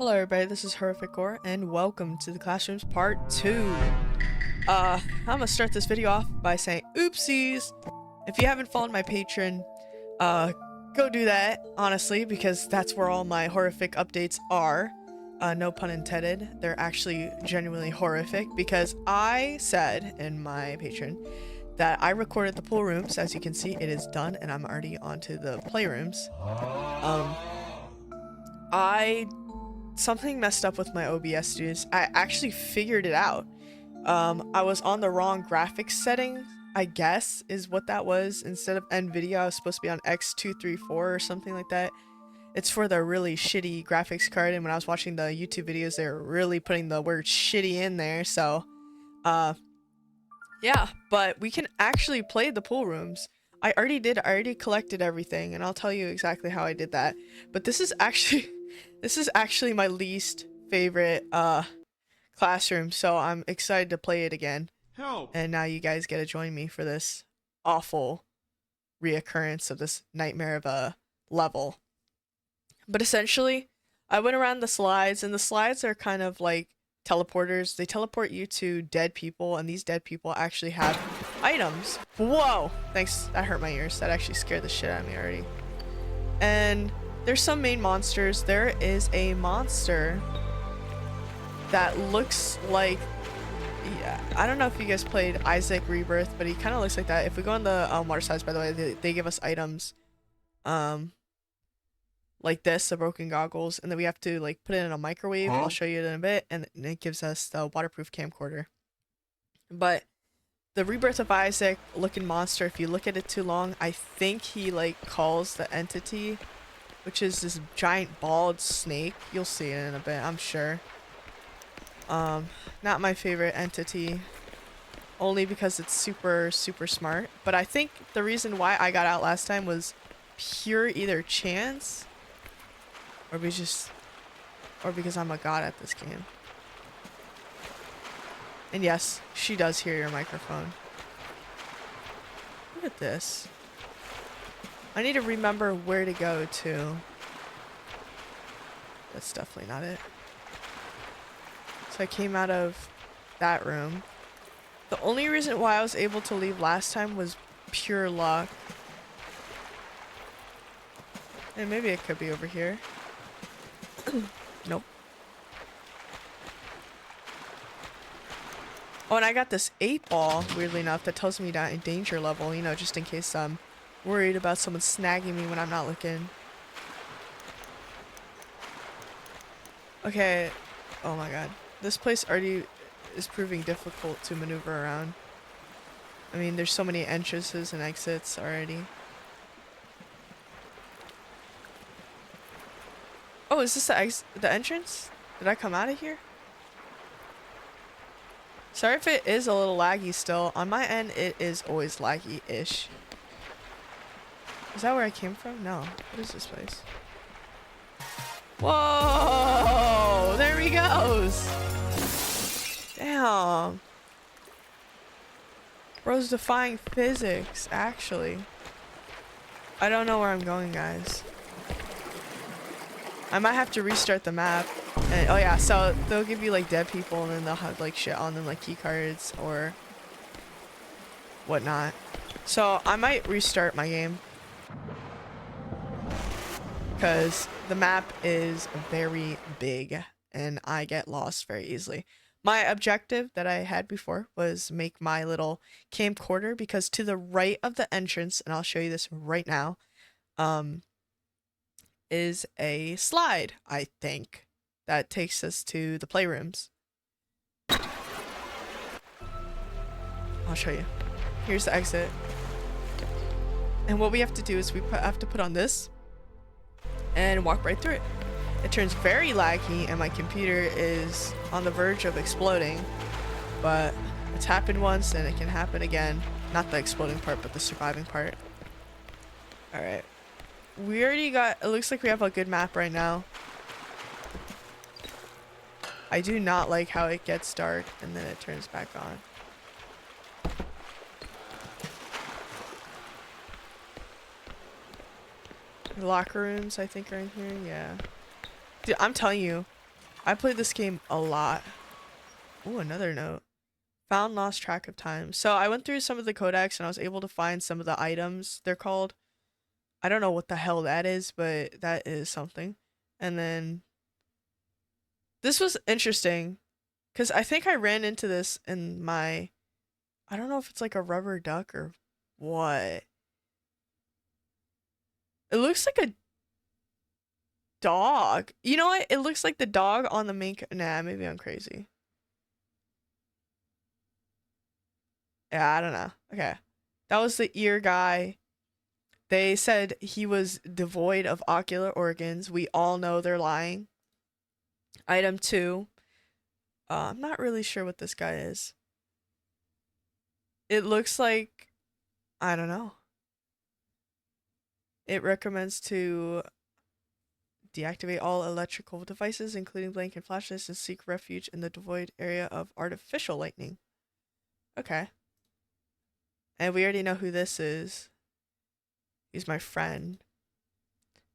Hello everybody, this is Horrific Gore, and welcome to the Classrooms Part 2. I'm gonna start this video off by saying oopsies. If you haven't followed my Patreon, go do that, honestly, because that's where all my horrific updates are. No pun intended. They're actually genuinely horrific, because I said in my Patreon that I recorded the pool rooms. As you can see, it is done, and I'm already onto the playrooms. Something messed up with my OBS, dudes. I actually figured it out. I was on the wrong graphics setting, I guess, is what that was. Instead of NVIDIA, I was supposed to be on X234 or something like that. It's for the really shitty graphics card, and when I was watching the YouTube videos, they were really putting the word shitty in there, so, yeah, but we can actually play the pool rooms. I already collected everything, and I'll tell you exactly how I did that. But this is actually my least favorite classroom, so I'm excited to play it again. Help! And now you guys get to join me for this awful reoccurrence of this nightmare of a level. But essentially, I went around the slides, and the slides are kind of like teleporters. They teleport you to dead people, and these dead people actually have items. Whoa! Thanks, that hurt my ears. That actually scared the shit out of me already. And there's some main monsters. There is a monster that looks like, yeah, I don't know if you guys played Isaac Rebirth, but he kind of looks like that. If we go on the water slides, by the way, they give us items like this, the broken goggles, and then we have to like put it in a microwave. I'll show you it in a bit, and it gives us the waterproof camcorder. But the Rebirth of Isaac looking monster, if you look at it too long, I think he like calls the entity, which is this giant bald snake. You'll see it in a bit, I'm sure. Not my favorite entity, only because it's super smart. But I think the reason why I got out last time was pure either chance or because I'm a god at this game. And yes, she does hear your microphone. Look at this. I need to remember where to go to. That's definitely not it. So I came out of that room. The only reason why I was able to leave last time was pure luck. And maybe it could be over here. Nope. Oh, and I got this 8-ball, weirdly enough, that tells me that in danger level, you know, just in case I'm worried about someone snagging me when I'm not looking. Okay. Oh my god. This place already is proving difficult to maneuver around. I mean, there's so many entrances and exits already. Oh, is this the entrance? Did I come out of here? Sorry if it is a little laggy still. On my end, it is always laggy-ish. Is that where I came from? No. What is this place? Whoa! There he goes! Damn. Bro's defying physics, actually. I don't know where I'm going, guys. I might have to restart the map. And, oh yeah, so they'll give you like dead people, and then they'll have like shit on them, like key cards or whatnot. So I might restart my game, because the map is very big and I get lost very easily. My objective that I had before was make my little camcorder, because to the right of the entrance, and I'll show you this right now, is a slide, I think, that takes us to the playrooms. I'll show you. Here's the exit. And what we have to do is we have to put on this and walk right through it. It turns very laggy, and my computer is on the verge of exploding, but it's happened once and it can happen again. Not the exploding part, but the surviving part. Alright. We already got, it looks like we have a good map right now. I do not like how it gets dark and then it turns back on. The locker rooms, I think, are in here. Yeah. Dude, I'm telling you, I played this game a lot. Oh, another note. Found lost track of time. So I went through some of the codex and I was able to find some of the items they're called. I don't know what the hell that is, but that is something. And then this was interesting because I think I ran into this in my, I don't know if it's like a rubber duck or what. It looks like a dog. You know what? It looks like the dog on the main. Nah, maybe I'm crazy. Yeah, I don't know. Okay. That was the ear guy. They said he was devoid of ocular organs. We all know they're lying. Item 2. I'm not really sure what this guy is. It looks like, I don't know. It recommends to deactivate all electrical devices, including blanket flashes, and seek refuge in the devoid area of artificial lightning. Okay. And we already know who this is. He's my friend.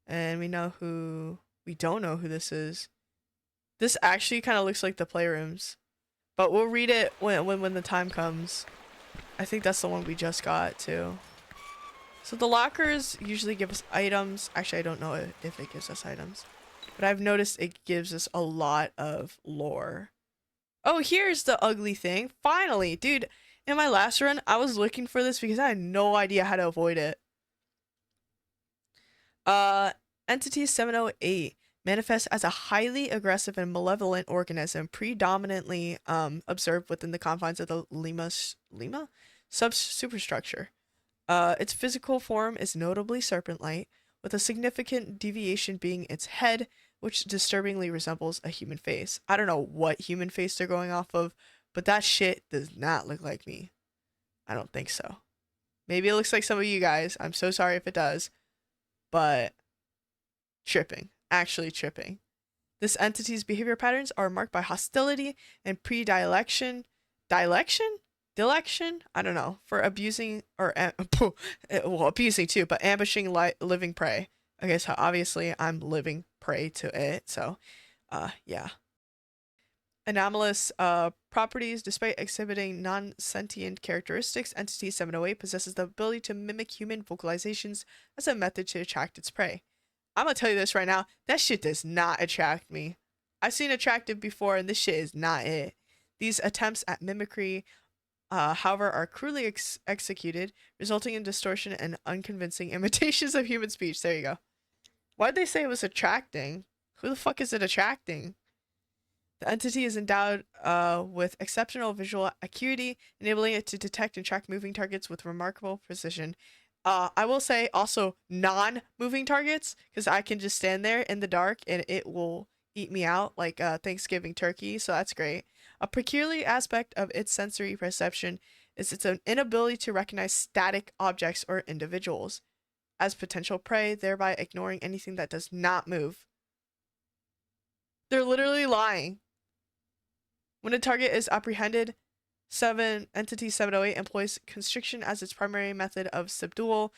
And we don't know who this is. This actually kind of looks like the playrooms. But we'll read it when the time comes. I think that's the one we just got too. So the lockers usually give us items. Actually, I don't know if it gives us items. But I've noticed it gives us a lot of lore. Oh, here's the ugly thing. Finally, dude. In my last run, I was looking for this because I had no idea how to avoid it. Entity 708 manifests as a highly aggressive and malevolent organism predominantly observed within the confines of the Lima superstructure. Its physical form is notably serpent-like, with a significant deviation being its head, which disturbingly resembles a human face. I don't know what human face they're going off of, but that shit does not look like me. I don't think so. Maybe it looks like some of you guys. I'm so sorry if it does. But tripping. Actually tripping. This entity's behavior patterns are marked by hostility and predilection. Dilection? I don't know. For abusing or well, abusing too, but ambushing living prey. Okay, so obviously I'm living prey to it. So, yeah. Anomalous properties. Despite exhibiting non-sentient characteristics, Entity 708 possesses the ability to mimic human vocalizations as a method to attract its prey. I'm gonna tell you this right now. That shit does not attract me. I've seen attractive before, and this shit is not it. These attempts at mimicry, however, are cruelly executed, resulting in distortion and unconvincing imitations of human speech. There you go. Why'd they say it was attracting? Who the fuck is it attracting? The entity is endowed with exceptional visual acuity, enabling it to detect and track moving targets with remarkable precision. I will say also non-moving targets, because I can just stand there in the dark and it will eat me out like Thanksgiving turkey, so that's great. A peculiar aspect of its sensory perception is its inability to recognize static objects or individuals as potential prey, thereby ignoring anything that does not move. They're literally lying. When a target is apprehended, Entity 708 employs constriction as its primary method of subdual.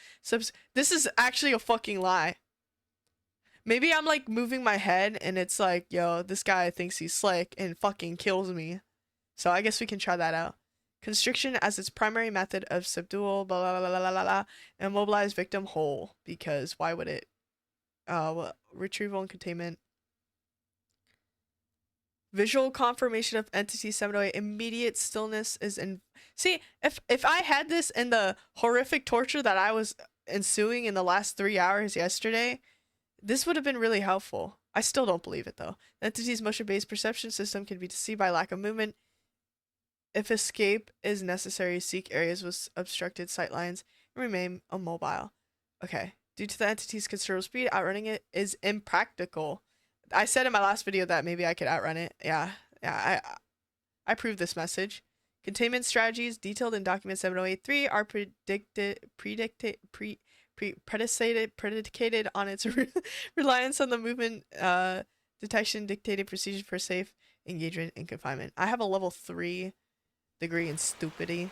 This is actually a fucking lie. Maybe I'm like moving my head and it's like, yo, this guy thinks he's slick and fucking kills me. So I guess we can try that out. Constriction as its primary method of subdual, blah, blah, blah, blah, blah, blah, immobilize victim whole. Because why would it? Well, retrieval and containment. Visual confirmation of Entity 708. Immediate stillness is in. See, if I had this in the horrific torture that I was ensuing in the last 3 hours yesterday, this would have been really helpful. I still don't believe it though. The entity's motion-based perception system can be deceived by lack of movement. If escape is necessary, seek areas with obstructed sightlines and remain immobile. Okay. Due to the entity's considerable speed, outrunning it is impractical. I said in my last video that maybe I could outrun it. Yeah, I proved this message. Containment strategies detailed in document 7083 are predicated on its reliance on the movement detection dictated procedures for safe engagement and confinement. I have a level 3 degree in stupidity,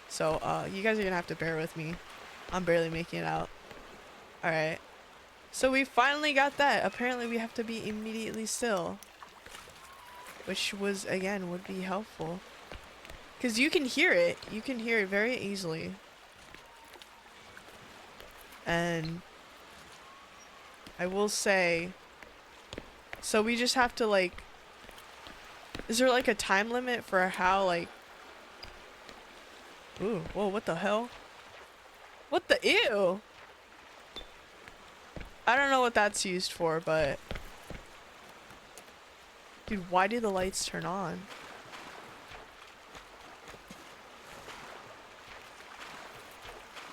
so you guys are gonna have to bear with me. I'm barely making it out. All right. So we finally got that. Apparently we have to be immediately still. which was, again, would be helpful. Because you can hear it. You can hear it very easily. And I will say, so we just have to, like, is there, like, a time limit for how, like, ooh, whoa, what the hell? What the, ew! I don't know what that's used for, but, dude, why do the lights turn on?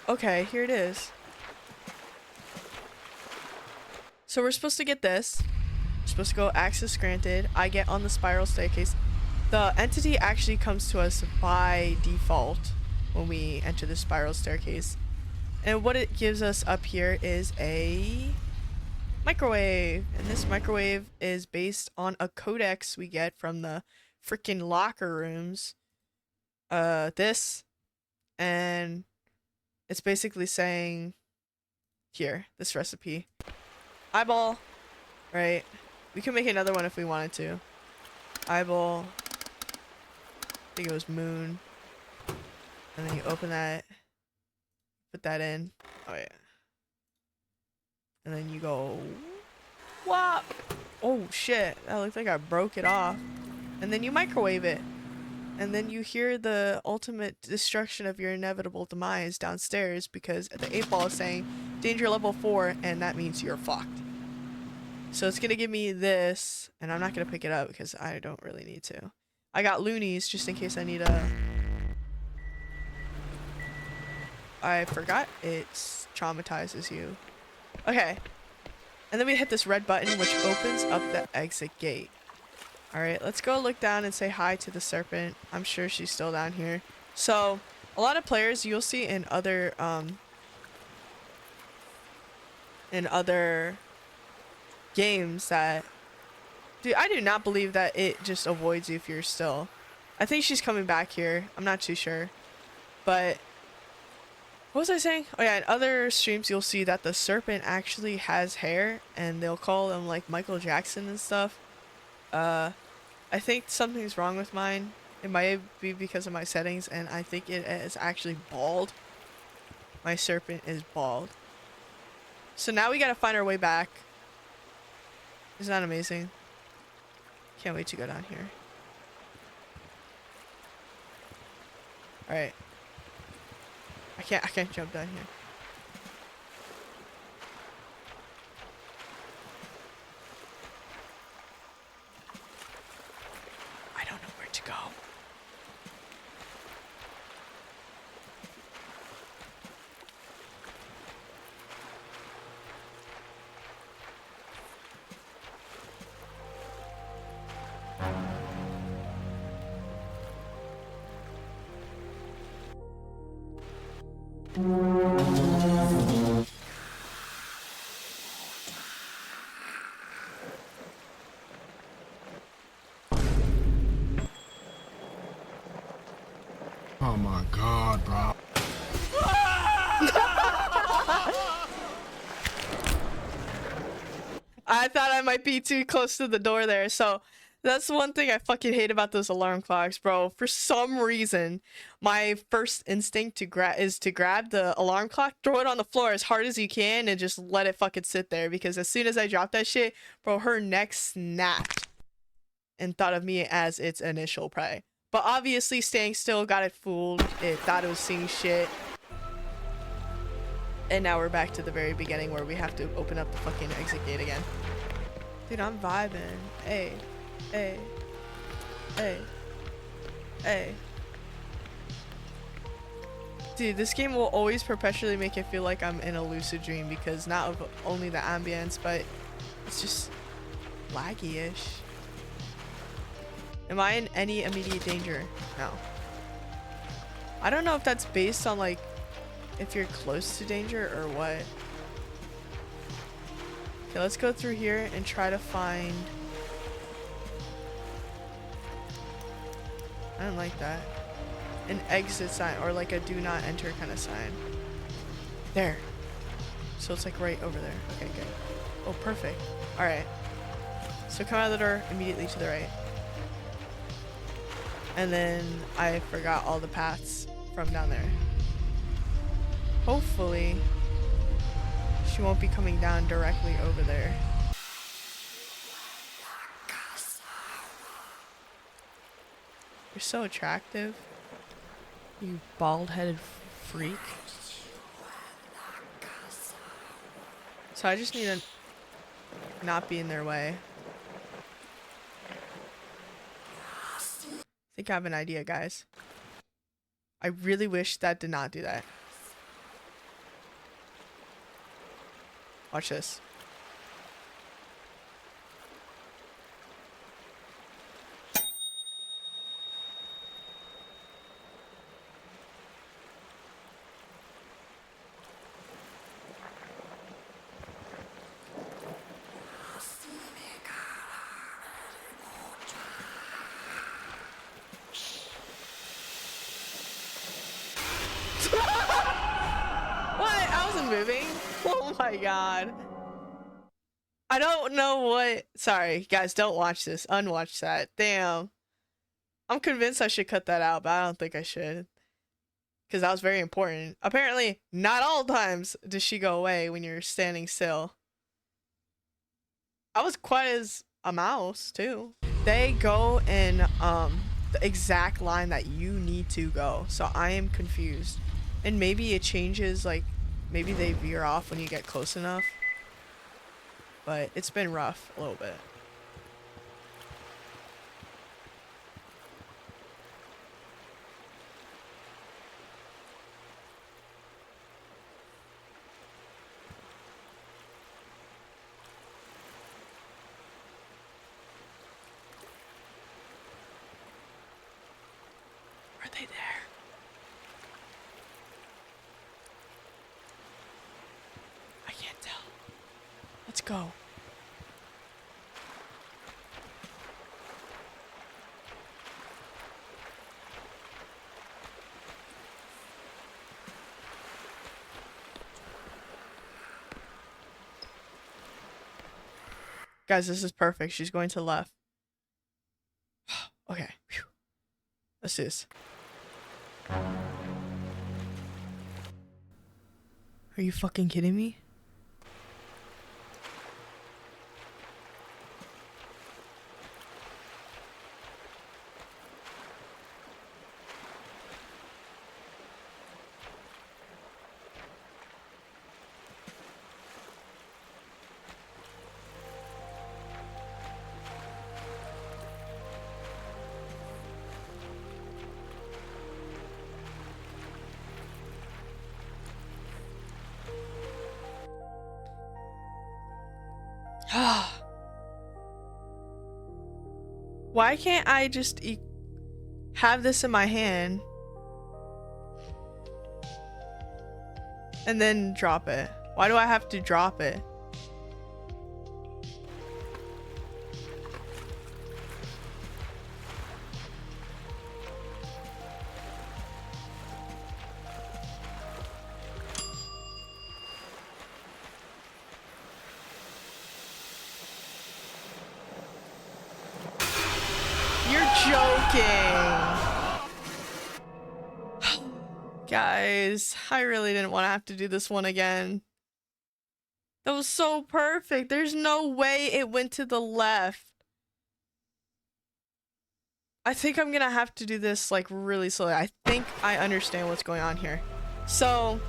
Okay, here it is. So we're supposed to get this. We're supposed to go access granted. I get on the spiral staircase. The entity actually comes to us by default when we enter the spiral staircase. And what it gives us up here is a microwave. And this microwave is based on a codex we get from the freaking locker rooms. This. And it's basically saying, here, this recipe. Eyeball, right? We can make another one if we wanted to. Eyeball. I think it was moon. And then you open that. Put that in. Oh, yeah. And then you go... Whop! Oh, shit. That looked like I broke it off. And then you microwave it. And then you hear the ultimate destruction of your inevitable demise downstairs because the 8-ball is saying danger level 4 and that means you're fucked. So it's gonna give me this and I'm not gonna pick it up because I don't really need to. I got loonies just in case I need a... I forgot it traumatizes you. Okay. And then we hit this red button which opens up the exit gate. Alright, let's go look down and say hi to the serpent. I'm sure she's still down here. So, a lot of players you'll see in other games that... Dude, I do not believe that it just avoids you if you're still. I think she's coming back here. I'm not too sure. But... What was I saying? Oh yeah, in other streams you'll see that the serpent actually has hair. And they'll call him like Michael Jackson and stuff. I think something's wrong with mine. It might be because of my settings, and I think it is actually bald. My serpent is bald. So now we gotta find our way back. Isn't that amazing? Can't wait to go down here. Alright. I can't jump down here. I don't know where to go. Oh my god, bro. I thought I might be too close to the door there, so that's one thing I fucking hate about those alarm clocks, bro. For some reason, my first instinct is to grab the alarm clock, throw it on the floor as hard as you can, and just let it fucking sit there. Because as soon as I dropped that shit, bro, her neck snapped and thought of me as its initial prey. But obviously, staying still got it fooled. It thought it was seeing shit. And now we're back to the very beginning where we have to open up the fucking exit gate again. Dude, I'm vibing. Hey. Hey. Hey. Hey. Dude, this game will always perpetually make it feel like I'm in a lucid dream because not of only the ambience, but it's just laggy-ish. Am I in any immediate danger? No. I don't know if that's based on like if you're close to danger or what. Okay, let's go through here and try to find... I don't like that. An exit sign or like a do not enter kind of sign. There. So it's like right over there. Okay, good. Oh, perfect. Alright. So come out of the door immediately to the right. And then I forgot all the paths from down there. Hopefully, she won't be coming down directly over there. You're so attractive, you bald-headed freak. So I just need to not be in their way. I think I have an idea, guys. I really wish that did not do that. Watch this. What? I wasn't moving. Oh my god. I don't know what. Sorry, guys, don't watch this. Unwatch that. Damn. I'm convinced I should cut that out, but I don't think I should. Because that was very important. Apparently, not all times does she go away when you're standing still. I was quiet as a mouse, too. They go in the exact line that you need to go. So I am confused. And maybe it changes, like, maybe they veer off when you get close enough. But it's been rough a little bit. Are they there? I can't tell. Let's go. Guys, this is perfect. She's going to the left. Okay. Whew. Let's do this. Are you fucking kidding me? Why can't I just have this in my hand and then drop it? Why do I have to drop it? Guys, I really didn't want to have to do this one again. That was so perfect. There's no way it went to the left. I think I'm gonna have to do this like really slowly. I think I understand what's going on here. So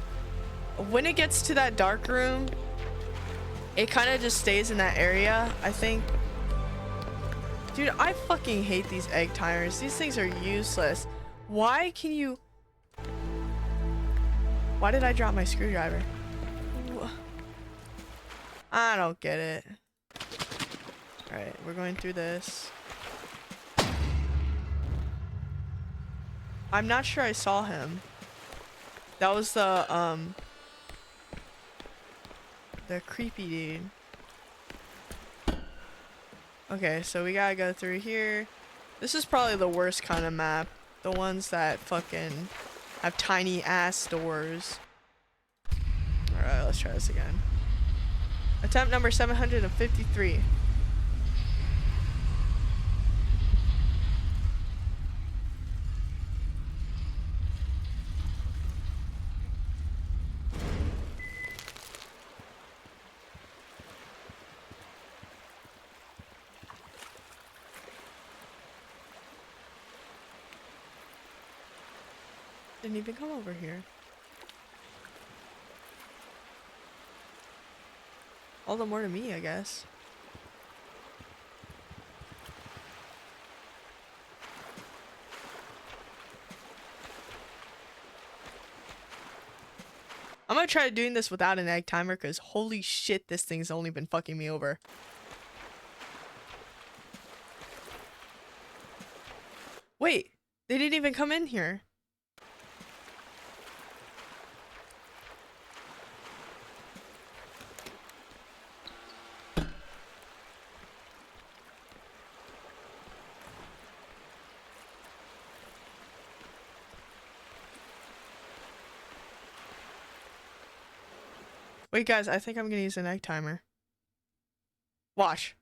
when it gets to that dark room, it kind of just stays in that area, I think. Dude, I fucking hate these egg timers. These things are useless. Why can you... Why did I drop my screwdriver? I don't get it. Alright, we're going through this. I'm not sure I saw him. That was the creepy dude. Okay, so we gotta go through here. This is probably the worst kind of map. The ones that fucking have tiny ass doors. Alright, let's try this again. Attempt number 753. Didn't even come over here. All the more to me, I guess. I'm gonna try doing this without an egg timer because holy shit, this thing's only been fucking me over. Wait, they didn't even come in here. Wait, guys, I think I'm gonna use an egg timer. Watch.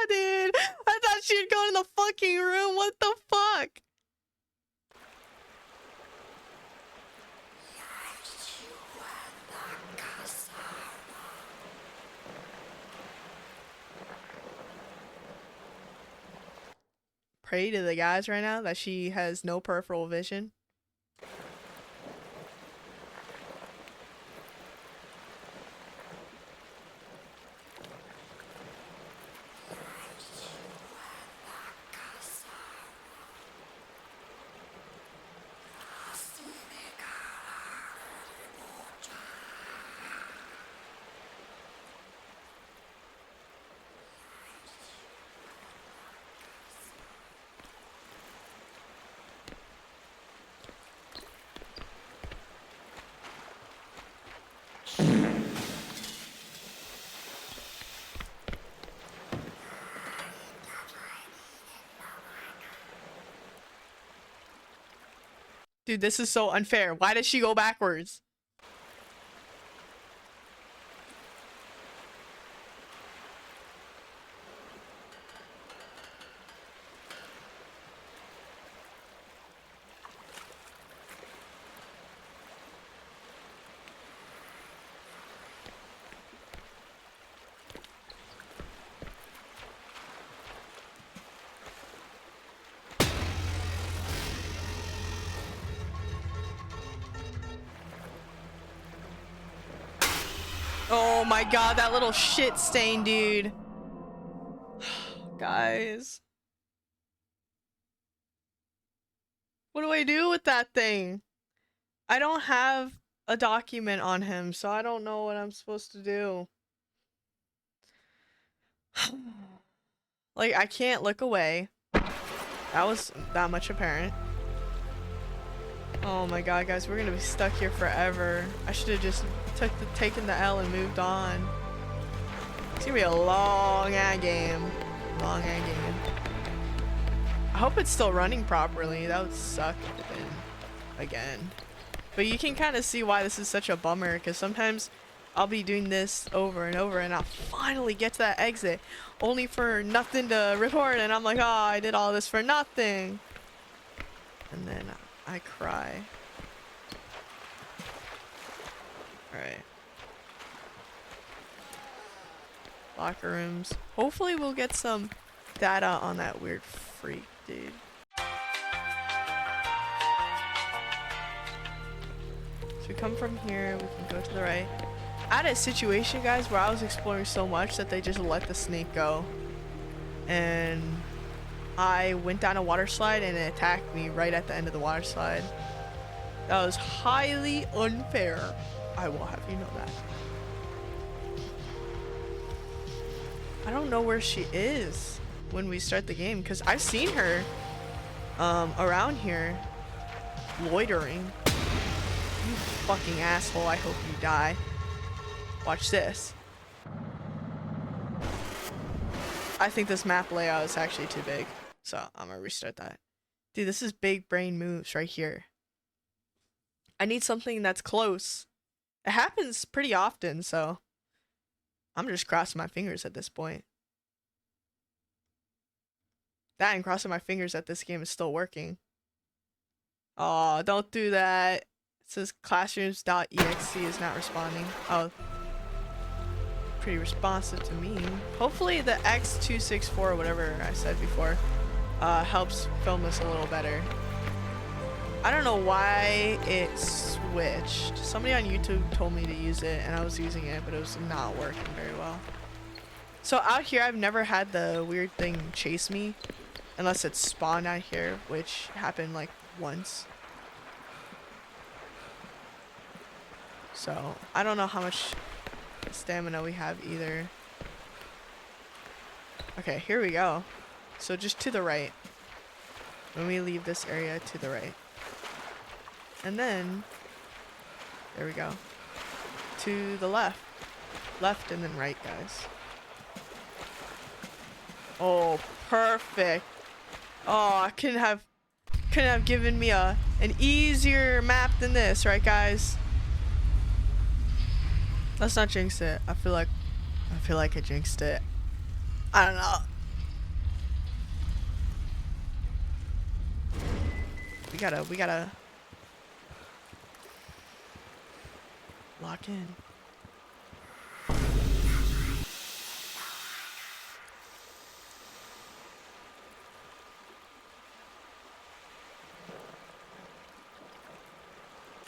Dude, I thought she'd go in the fucking room. What the fuck? Pray to the guys right now that she has no peripheral vision. Dude, this is so unfair. Why did she go backwards? Oh my god, that little shit stain, dude. Guys. What do I do with that thing? I don't have a document on him, so I don't know what I'm supposed to do. Like, I can't look away. That was that much apparent. Oh my god, guys, we're gonna be stuck here forever. I should have just taken the L and moved on. It's gonna be a long ad game. Long ad game. I hope it's still running properly. That would suck if it didn't. Again. But you can kind of see why this is such a bummer, because sometimes I'll be doing this over and over and I'll finally get to that exit only for nothing to record, and I'm like, oh, I did all this for nothing. And then I cry. Alright. Locker rooms. Hopefully we'll get some data on that weird freak, dude. So we come from here, we can go to the right. I had a situation, guys, where I was exploring so much that they just let the snake go. And I went down a water slide and it attacked me right at the end of the water slide. That was highly unfair. I will have you know that. I don't know where she is when we start the game, because I've seen her around here loitering. You fucking asshole, I hope you die. Watch this. I think this map layout is actually too big, so I'm gonna restart that. Dude, this is big brain moves right here. I need something that's close. It happens pretty often, so I'm just crossing my fingers at this point. That and crossing my fingers that this game is still working. Oh, don't do that. It says classrooms.exe is not responding. Oh, pretty responsive to me. Hopefully the X264 or whatever I said before helps film this a little better. I don't know why it switched. Somebody on YouTube told me to use it and I was using it, but it was not working very well. So out here I've never had the weird thing chase me unless it's spawned out here, which happened like once. So I don't know how much stamina we have either. Okay, here we go. So just to the right. When we leave this area, to the right. And then, there we go. To the left. Left and then right, guys. Oh, perfect. Oh, I couldn't have given me an easier map than this, right, guys? Let's not jinx it. I feel like I jinxed it. I don't know. We gotta lock in.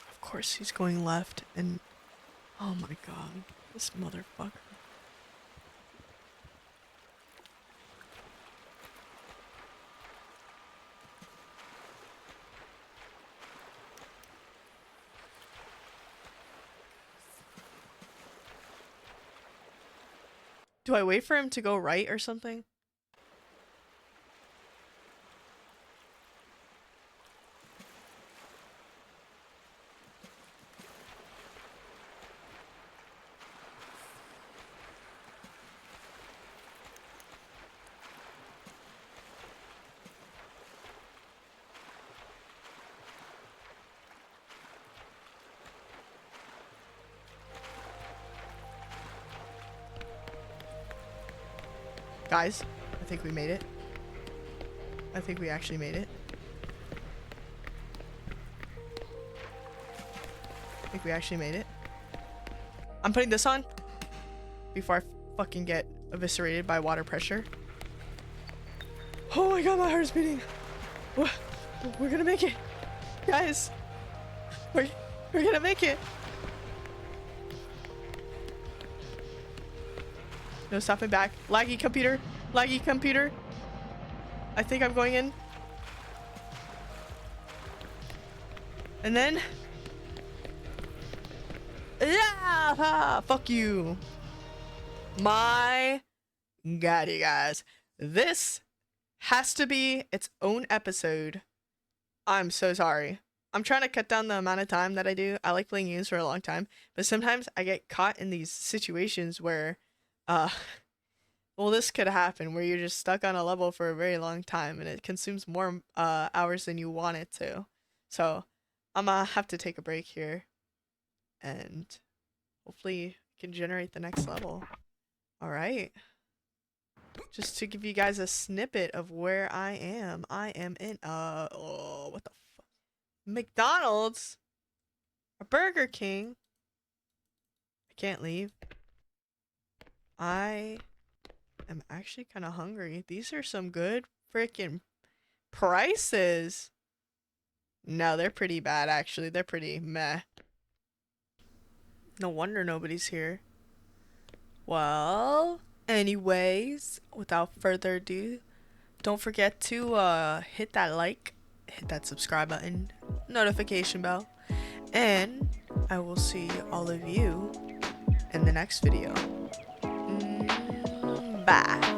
Of course he's going left and oh my god, this motherfucker. Do I wait for him to go right or something? Guys, I think we made it. I think we actually made it. I think we actually made it. I'm putting this on before I fucking get eviscerated by water pressure. Oh my god, my heart's beating. We're gonna make it. Guys, we're gonna make it. No stopping back. Laggy computer. Laggy computer. I think I'm going in. And then... yeah! Fuck you. My god, you guys. This has to be its own episode. I'm so sorry. I'm trying to cut down the amount of time that I do. I like playing games for a long time. But sometimes I get caught in these situations where... well, this could happen where you're just stuck on a level for a very long time and it consumes more hours than you want it to. So I'm gonna have to take a break here and hopefully can generate the next level. All right. Just to give you guys a snippet of where I am in oh, what the fuck? McDonald's? A Burger King? I can't leave. I am actually kind of hungry. These are some good freaking prices. No, they're pretty bad actually. They're pretty meh. No wonder nobody's here. Well, anyways, without further ado, don't forget to hit that like, hit that subscribe button, notification bell, and I will see all of you in the next video. Bye.